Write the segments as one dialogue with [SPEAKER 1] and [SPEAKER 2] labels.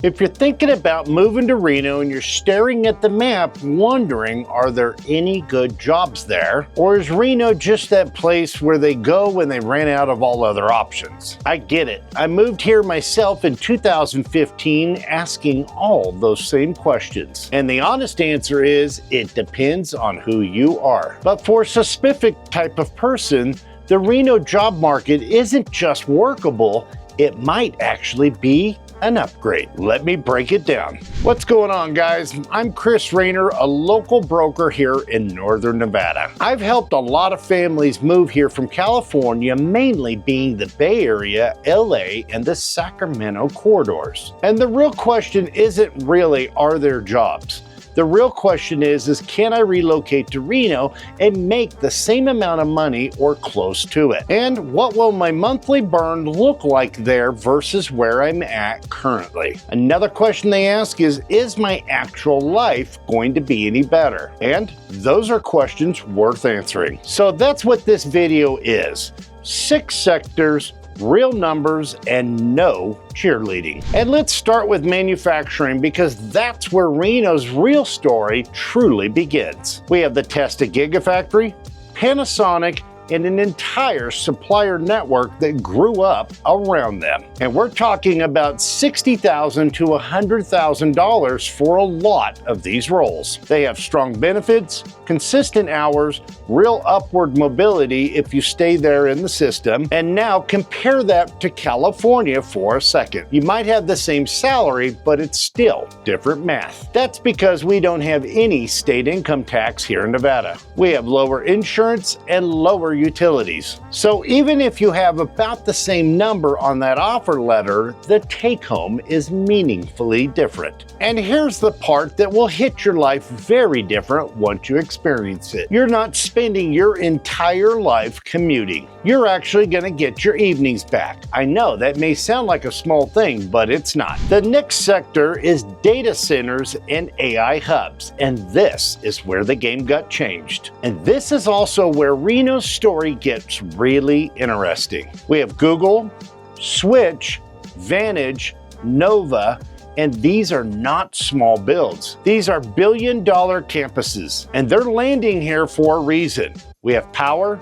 [SPEAKER 1] If you're thinking about moving to Reno and you're staring at the map wondering, are there any good jobs there? Or is Reno just that place where they go when they ran out of all other options? I get it. I moved here myself in 2015 asking all those same questions. And the honest answer is, it depends on who you are. But for a specific type of person, the Reno job market isn't just workable, it might actually be an upgrade. Let me break it down. What's going on, guys? I'm Chris Rayner, a local broker here in Northern Nevada. I've helped a lot of families move here from California, mainly being the Bay Area, LA, and the Sacramento corridors. And the real question isn't really, are there jobs? The real question is can I relocate to Reno and make the same amount of money or close to it? And what will my monthly burn look like there versus where I'm at currently? Another question they ask is my actual life going to be any better? And those are questions worth answering. So that's what this video is. 6 sectors, real numbers, and no cheerleading. And let's start with manufacturing because that's where Reno's real story truly begins. We have the Tesla Gigafactory, Panasonic, and an entire supplier network that grew up around them. And we're talking about $60,000 to $100,000 for a lot of these roles. They have strong benefits, consistent hours, real upward mobility if you stay there in the system. And now compare that to California for a second. You might have the same salary, but it's still different math. That's because we don't have any state income tax here in Nevada. We have lower insurance and lower utilities. So even if you have about the same number on that offer letter, the take-home is meaningfully different. And here's the part that will hit your life very different once you experience it. You're not spending your entire life commuting. You're actually going to get your evenings back. I know that may sound like a small thing, but it's not. The next sector is data centers and AI hubs, and this is where the game got changed. And this is also where Reno's story gets really interesting. We have Google, Switch, Vantage, Nova, and these are not small builds. These are billion-dollar campuses, and they're landing here for a reason. We have power,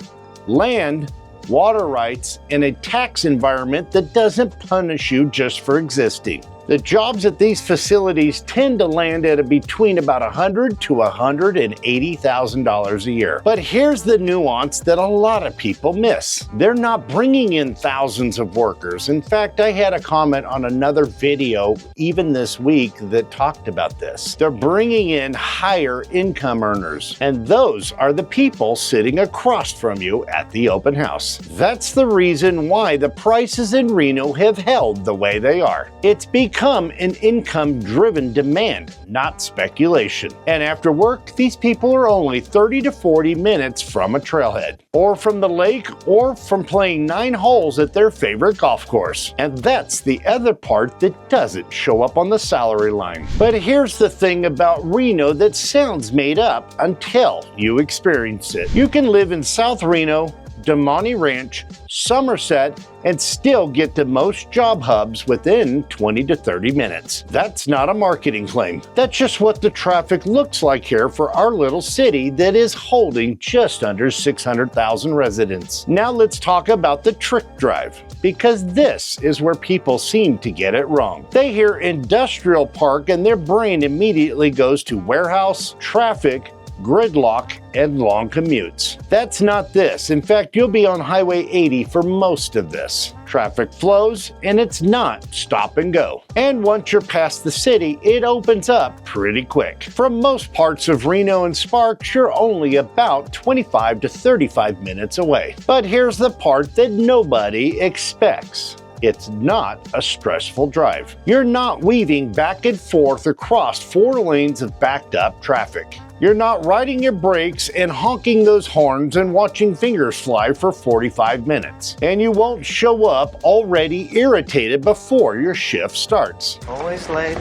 [SPEAKER 1] land, water rights, and a tax environment that doesn't punish you just for existing. The jobs at these facilities tend to land at between about $100,000 to $180,000 a year. But here's the nuance that a lot of people miss. They're not bringing in thousands of workers. In fact, I had a comment on another video even this week that talked about this. They're bringing in higher income earners, and those are the people sitting across from you at the open house. That's the reason why the prices in Reno have held the way they are. It's become an income-driven demand, not speculation. And after work, these people are only 30 to 40 minutes from a trailhead, or from the lake, or from playing 9 holes at their favorite golf course. And that's the other part that doesn't show up on the salary line. But here's the thing about Reno that sounds made up until you experience it. You can live in South Reno, Damonte Ranch, Somerset, and still get to most job hubs within 20 to 30 minutes. That's not a marketing claim. That's just what the traffic looks like here for our little city that is holding just under 600,000 residents. Now let's talk about the trick drive, because this is where people seem to get it wrong. They hear industrial park and their brain immediately goes to warehouse, traffic, gridlock, and long commutes. That's not this. In fact, you'll be on Highway 80 for most of this. Traffic flows, and it's not stop and go. And once you're past the city, it opens up pretty quick. From most parts of Reno and Sparks, you're only about 25 to 35 minutes away. But here's the part that nobody expects. It's not a stressful drive. You're not weaving back and forth across 4 lanes of backed up traffic. You're not riding your brakes and honking those horns and watching fingers fly for 45 minutes. And you won't show up already irritated before your shift starts.
[SPEAKER 2] Always late,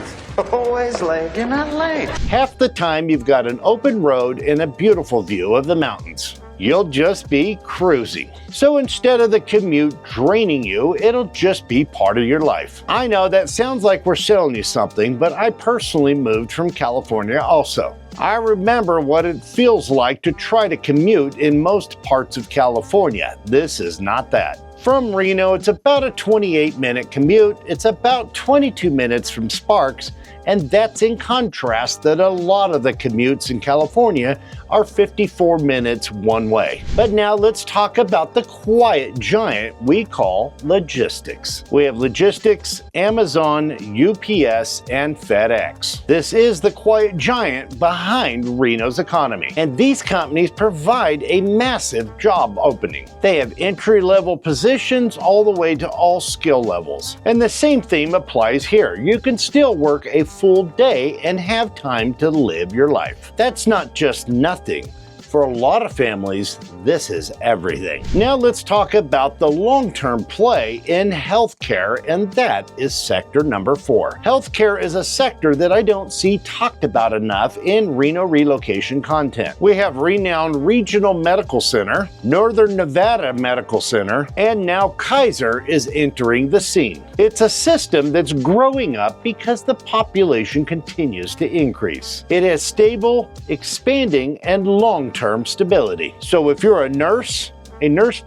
[SPEAKER 2] always late. You're not late.
[SPEAKER 1] Half the time you've got an open road and a beautiful view of the mountains. You'll just be cruising. So instead of the commute draining you, it'll just be part of your life. I know that sounds like we're selling you something, but I personally moved from California also. I remember what it feels like to try to commute in most parts of California. This is not that. From Reno, it's about a 28-minute commute. It's about 22 minutes from Sparks, and that's in contrast that a lot of the commutes in California are 54 minutes one way. But now let's talk about the quiet giant we call logistics. We have logistics, Amazon, UPS, and FedEx. This is the quiet giant behind Reno's economy. And these companies provide a massive job opening. They have entry-level positions all the way to all skill levels. And the same theme applies here. You can still work a full day and have time to live your life. That's not just nothing. For a lot of families, this is everything. Now let's talk about the long-term play in healthcare, and that is sector number 4. Healthcare is a sector that I don't see talked about enough in Reno relocation content. We have renowned Regional Medical Center, Northern Nevada Medical Center, and now Kaiser is entering the scene. It's a system that's growing up because the population continues to increase. It has stable, expanding, and long-term stability. So if you're a nurse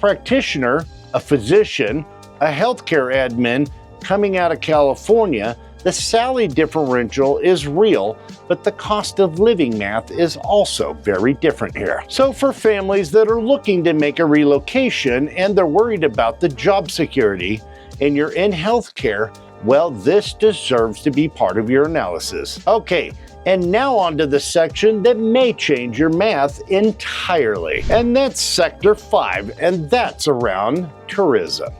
[SPEAKER 1] practitioner, a physician, a healthcare admin coming out of California, the salary differential is real, but the cost of living math is also very different here. So for families that are looking to make a relocation and they're worried about the job security and you're in healthcare, well, this deserves to be part of your analysis. Okay. And now on to the section that may change your math entirely. And that's Sector 5, and that's around tourism.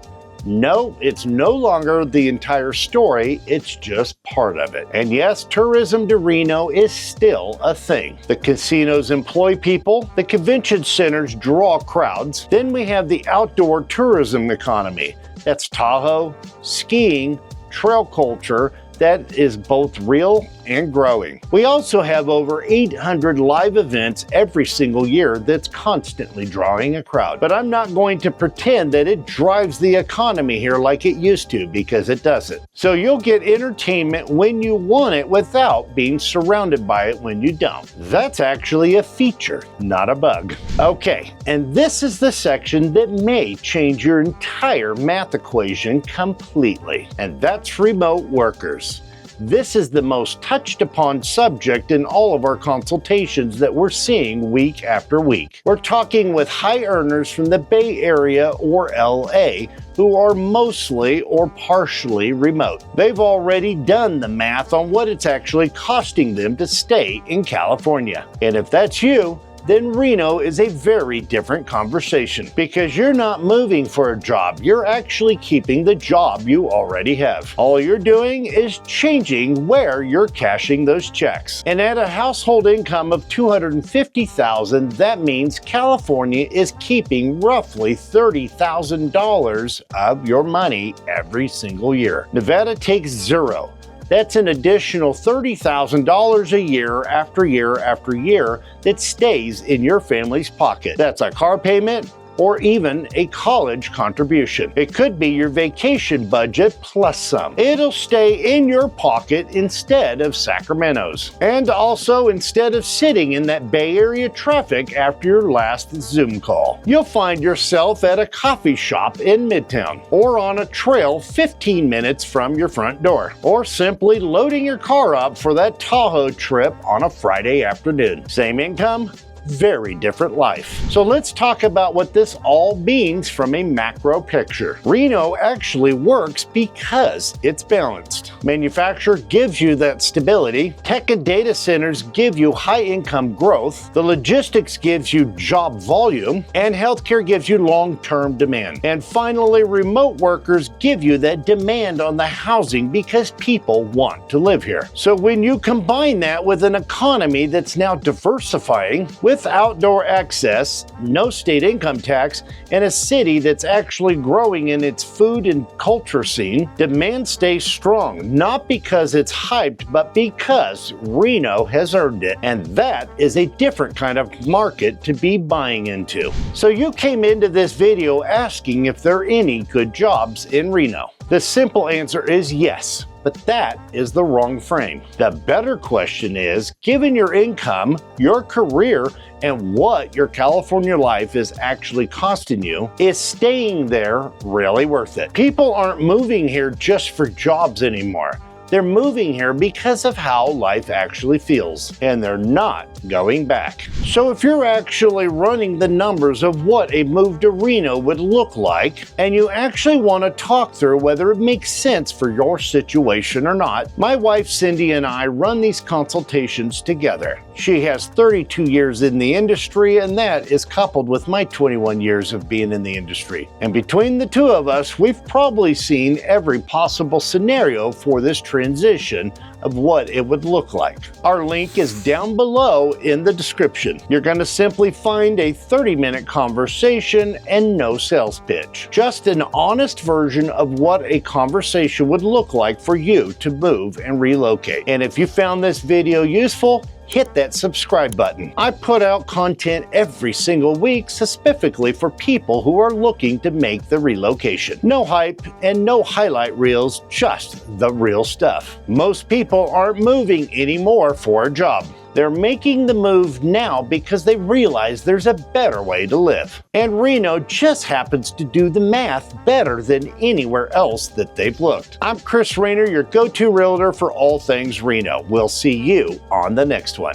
[SPEAKER 1] No, it's no longer the entire story, it's just part of it. And yes, tourism to Reno is still a thing. The casinos employ people, the convention centers draw crowds, then we have the outdoor tourism economy. That's Tahoe, skiing, trail culture, that is both real and growing. We also have over 800 live events every single year that's constantly drawing a crowd. But I'm not going to pretend that it drives the economy here like it used to, because it doesn't. So you'll get entertainment when you want it without being surrounded by it when you don't. That's actually a feature, not a bug. Okay, and this is the section that may change your entire math equation completely, and that's remote workers. This is the most touched upon subject in all of our consultations that we're seeing week after week. We're talking with high earners from the Bay Area or LA who are mostly or partially remote. They've already done the math on what it's actually costing them to stay in California. And if that's you, then Reno is a very different conversation, because you're not moving for a job, you're actually keeping the job you already have. All you're doing is changing where you're cashing those checks. And at a household income of $250,000, that means California is keeping roughly $30,000 of your money every single year. Nevada takes zero. That's an additional $30,000 a year after year after year that stays in your family's pocket. That's a car payment or even a college contribution. It could be your vacation budget plus some. It'll stay in your pocket instead of Sacramento's. And also, instead of sitting in that Bay Area traffic after your last Zoom call, you'll find yourself at a coffee shop in Midtown, or on a trail 15 minutes from your front door, or simply loading your car up for that Tahoe trip on a Friday afternoon. Same income, very different life. So let's talk about what this all means from a macro picture. Reno actually works because it's balanced. Manufacture gives you that stability. Tech and data centers give you high income growth. The logistics gives you job volume. And healthcare gives you long-term demand. And finally, remote workers give you that demand on the housing because people want to live here. So when you combine that with an economy that's now diversifying, With outdoor access, no state income tax, and a city that's actually growing in its food and culture scene, demand stays strong, not because it's hyped, but because Reno has earned it. And that is a different kind of market to be buying into. So you came into this video asking if there are any good jobs in Reno. The simple answer is yes, but that is the wrong frame. The better question is, given your income, your career, and what your California life is actually costing you, is staying there really worth it? People aren't moving here just for jobs anymore. They're moving here because of how life actually feels, and they're not going back. So if you're actually running the numbers of what a move to Reno would look like, and you actually want to talk through whether it makes sense for your situation or not, my wife Cindy and I run these consultations together. She has 32 years in the industry, and that is coupled with my 21 years of being in the industry. And between the two of us, we've probably seen every possible scenario for this transition of what it would look like. Our link is down below in the description. You're going to simply find a 30-minute conversation and no sales pitch. Just an honest version of what a conversation would look like for you to move and relocate. And if you found this video useful, hit that subscribe button. I put out content every single week specifically for people who are looking to make the relocation. No hype and no highlight reels, just the real stuff. Most people aren't moving anymore for a job. They're making the move now because they realize there's a better way to live. And Reno just happens to do the math better than anywhere else that they've looked. I'm Chris Rayner, your go-to realtor for all things Reno. We'll see you on the next one.